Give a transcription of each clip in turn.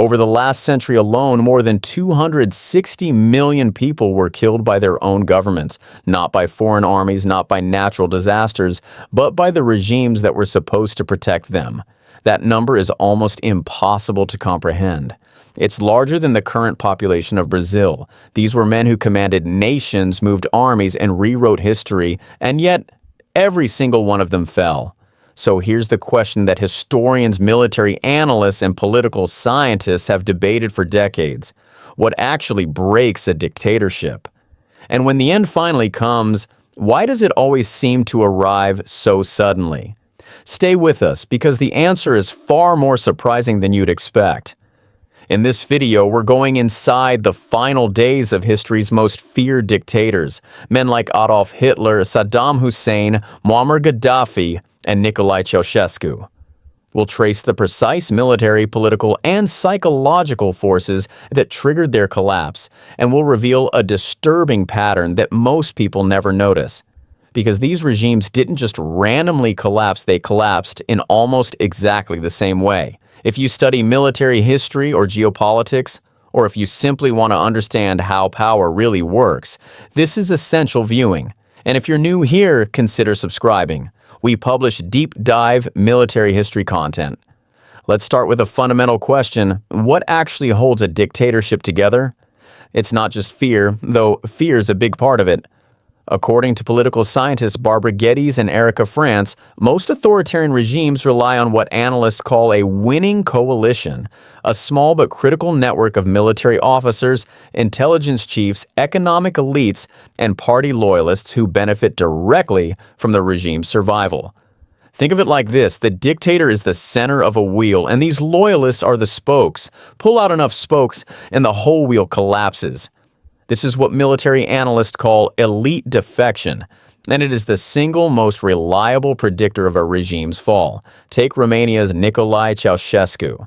Over the last century alone, more than 260 million people were killed by their own governments, not by foreign armies, not by natural disasters, but by the regimes that were supposed to protect them. That number is almost impossible to comprehend. It's larger than the current population of Brazil. These were men who commanded nations, moved armies, and rewrote history, and yet every single one of them fell. So here's the question that historians, military analysts, and political scientists have debated for decades. What actually breaks a dictatorship? And when the end finally comes, why does it always seem to arrive so suddenly? Stay with us, because the answer is far more surprising than you'd expect. In this video, we're going inside the final days of history's most feared dictators, men like Adolf Hitler, Saddam Hussein, Muammar Gaddafi, and Nicolae Ceausescu. We'll trace the precise military, political, and psychological forces that triggered their collapse, and we'll reveal a disturbing pattern that most people never notice. Because these regimes didn't just randomly collapse, they collapsed in almost exactly the same way. If you study military history or geopolitics, or if you simply want to understand how power really works, this is essential viewing. And if you're new here, consider subscribing. We publish deep dive military history content. Let's start with a fundamental question. What actually holds a dictatorship together? It's not just fear, though fear is a big part of it. According to political scientists Barbara Geddes and Erica France, most authoritarian regimes rely on what analysts call a winning coalition, a small but critical network of military officers, intelligence chiefs, economic elites, and party loyalists who benefit directly from the regime's survival. Think of it like this: the dictator is the center of a wheel, and these loyalists are the spokes. Pull out enough spokes, and the whole wheel collapses. This is what military analysts call elite defection, and it is the single most reliable predictor of a regime's fall. Take Romania's Nicolae Ceausescu.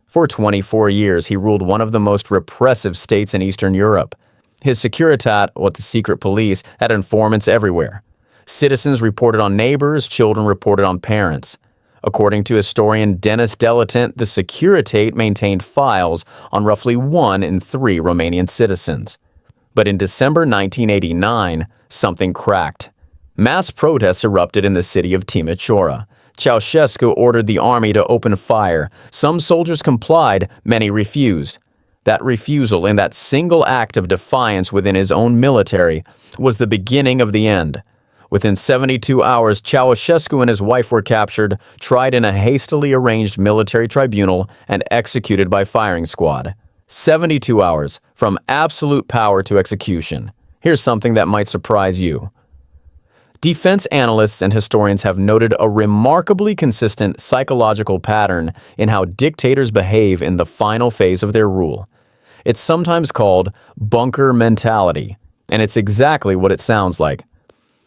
For 24 years, he ruled one of the most repressive states in Eastern Europe. His Securitate, or the secret police, had informants everywhere. Citizens reported on neighbors, children reported on parents. According to historian Denis Delatant, the Securitate maintained files on roughly 1 in 3 Romanian citizens. But in December 1989, something cracked. Mass protests erupted in the city of Timișoara. Ceausescu ordered the army to open fire. Some soldiers complied, many refused. That refusal, in that single act of defiance within his own military, was the beginning of the end. Within 72 hours, Ceausescu and his wife were captured, tried in a hastily arranged military tribunal, and executed by firing squad. 72 hours, from absolute power to execution. Here's something that might surprise you. Defense analysts and historians have noted a remarkably consistent psychological pattern in how dictators behave in the final phase of their rule. It's sometimes called bunker mentality, and it's exactly what it sounds like.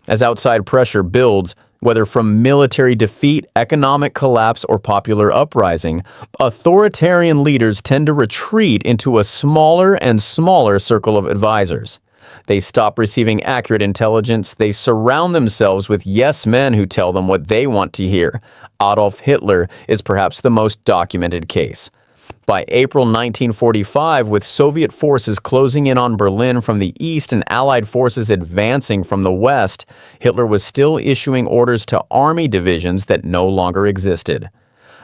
As outside pressure builds, whether from military defeat, economic collapse, or popular uprising, authoritarian leaders tend to retreat into a smaller and smaller circle of advisors. They stop receiving accurate intelligence. They surround themselves with yes men who tell them what they want to hear. Adolf Hitler is perhaps the most documented case. By April 1945, with Soviet forces closing in on Berlin from the east and Allied forces advancing from the west, Hitler was still issuing orders to army divisions that no longer existed.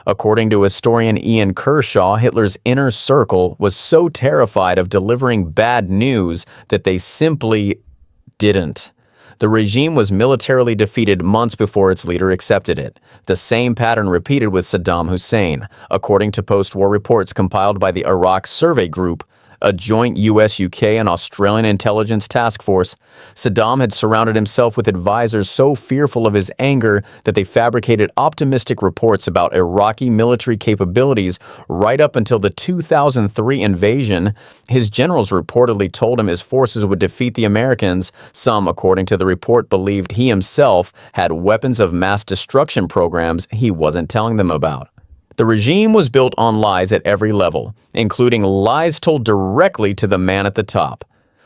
According to historian Ian Kershaw, Hitler's inner circle was so terrified of delivering bad news that they simply didn't. The regime was militarily defeated months before its leader accepted it. The same pattern repeated with Saddam Hussein. According to post-war reports compiled by the Iraq Survey Group, a joint US, UK, and Australian intelligence task force, Saddam had surrounded himself with advisors so fearful of his anger that they fabricated optimistic reports about Iraqi military capabilities right up until the 2003 invasion. His generals reportedly told him his forces would defeat the Americans. Some, according to the report, believed he himself had weapons of mass destruction programs he wasn't telling them about. The regime was built on lies at every level, including lies told directly to the man at the top.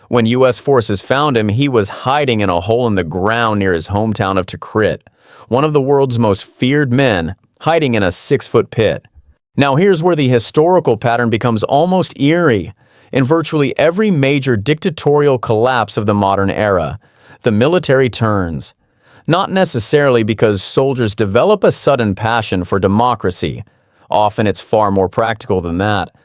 When U.S. forces found him, he was hiding in a hole in the ground near his hometown of Tikrit, one of the world's most feared men, hiding in a 6-foot pit. Now here's where the historical pattern becomes almost eerie. In virtually every major dictatorial collapse of the modern era, the military turns. Not necessarily because soldiers develop a sudden passion for democracy. Often it's far more practical than that.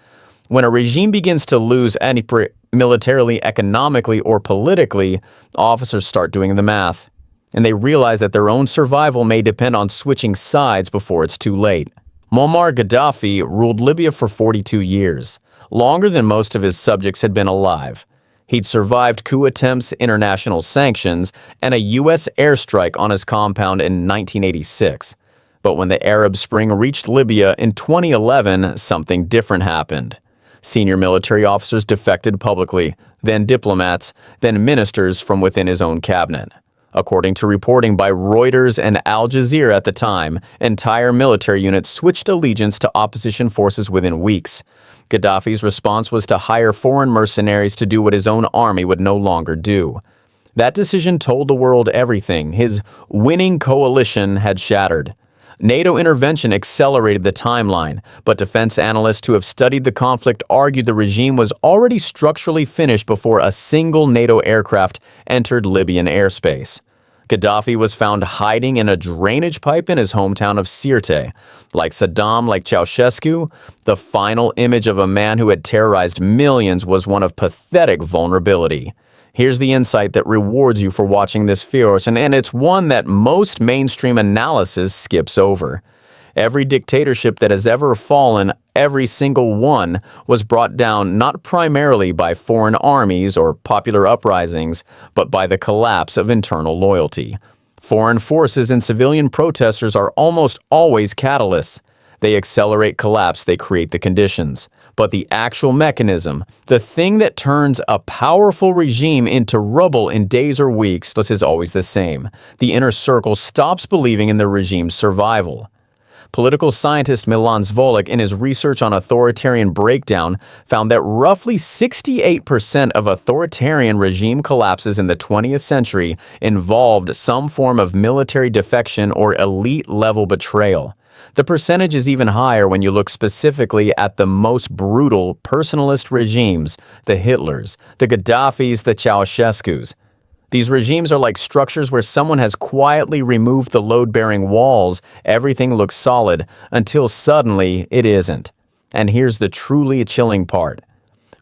When a regime begins to lose any militarily, economically, or politically, officers start doing the math. And they realize that their own survival may depend on switching sides before it's too late. Muammar Gaddafi ruled Libya for 42 years, longer than most of his subjects had been alive. He'd survived coup attempts, international sanctions, and a U.S. airstrike on his compound in 1986. But when the Arab Spring reached Libya in 2011, something different happened. Senior military officers defected publicly, then diplomats, then ministers from within his own cabinet. According to reporting by Reuters and Al Jazeera at the time, entire military units switched allegiance to opposition forces within weeks. Gaddafi's response was to hire foreign mercenaries to do what his own army would no longer do. That decision told the world everything. His winning coalition had shattered. NATO intervention accelerated the timeline, but defense analysts who have studied the conflict argued the regime was already structurally finished before a single NATO aircraft entered Libyan airspace. Gaddafi was found hiding in a drainage pipe in his hometown of Sirte. Like Saddam, like Ceausescu, the final image of a man who had terrorized millions was one of pathetic vulnerability. Here's the insight that rewards you for watching this video, and it's one that most mainstream analysis skips over. Every dictatorship that has ever fallen, every single one, was brought down not primarily by foreign armies or popular uprisings, but by the collapse of internal loyalty. Foreign forces and civilian protesters are almost always catalysts. They accelerate collapse, they create the conditions. But the actual mechanism, the thing that turns a powerful regime into rubble in days or weeks, this is always the same. The inner circle stops believing in the regime's survival. Political scientist Milan Zvolik, in his research on authoritarian breakdown, found that roughly 68% of authoritarian regime collapses in the 20th century involved some form of military defection or elite-level betrayal. The percentage is even higher when you look specifically at the most brutal personalist regimes, the Hitlers, the Gaddafis, the Ceausescus. These regimes are like structures where someone has quietly removed the load-bearing walls. Everything looks solid until suddenly it isn't. And here's the truly chilling part.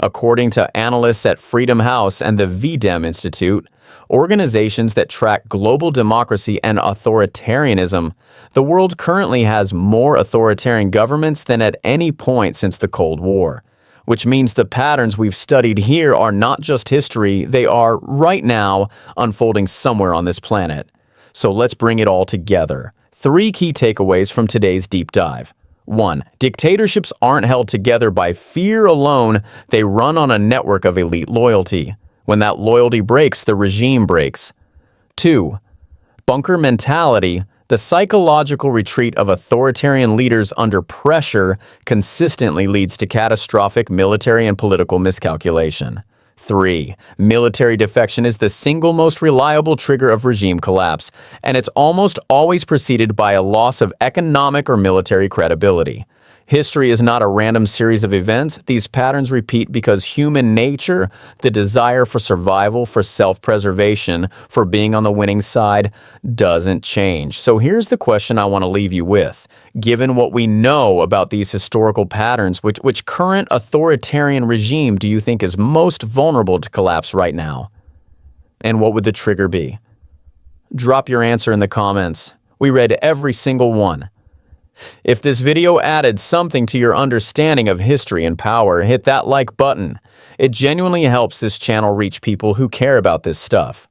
According to analysts at Freedom House and the VDEM Institute, organizations that track global democracy and authoritarianism, the world currently has more authoritarian governments than at any point since the Cold War. Which means the patterns we've studied here are not just history, they are, right now, unfolding somewhere on this planet. So let's bring it all together. 3 key takeaways from today's deep dive. 1. Dictatorships aren't held together by fear alone, they run on a network of elite loyalty. When that loyalty breaks, the regime breaks. 2. Bunker mentality. The psychological retreat of authoritarian leaders under pressure consistently leads to catastrophic military and political miscalculation. 3. Military defection is the single most reliable trigger of regime collapse, and it's almost always preceded by a loss of economic or military credibility. History is not a random series of events. These patterns repeat because human nature, the desire for survival, for self-preservation, for being on the winning side, doesn't change. So here's the question I want to leave you with. Given what we know about these historical patterns, which current authoritarian regime do you think is most vulnerable to collapse right now? And what would the trigger be? Drop your answer in the comments. We read every single one. If this video added something to your understanding of history and power, hit that like button. It genuinely helps this channel reach people who care about this stuff.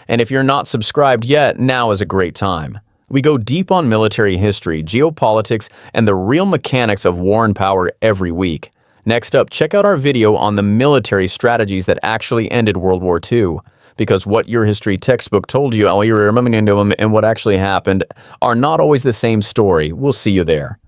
And if you're not subscribed yet, now is a great time. We go deep on military history, geopolitics, and the real mechanics of war and power every week. Next up, check out our video on the military strategies that actually ended World War II. Because what your history textbook told you, all you're remembering and what actually happened, are not always the same story. We'll see you there.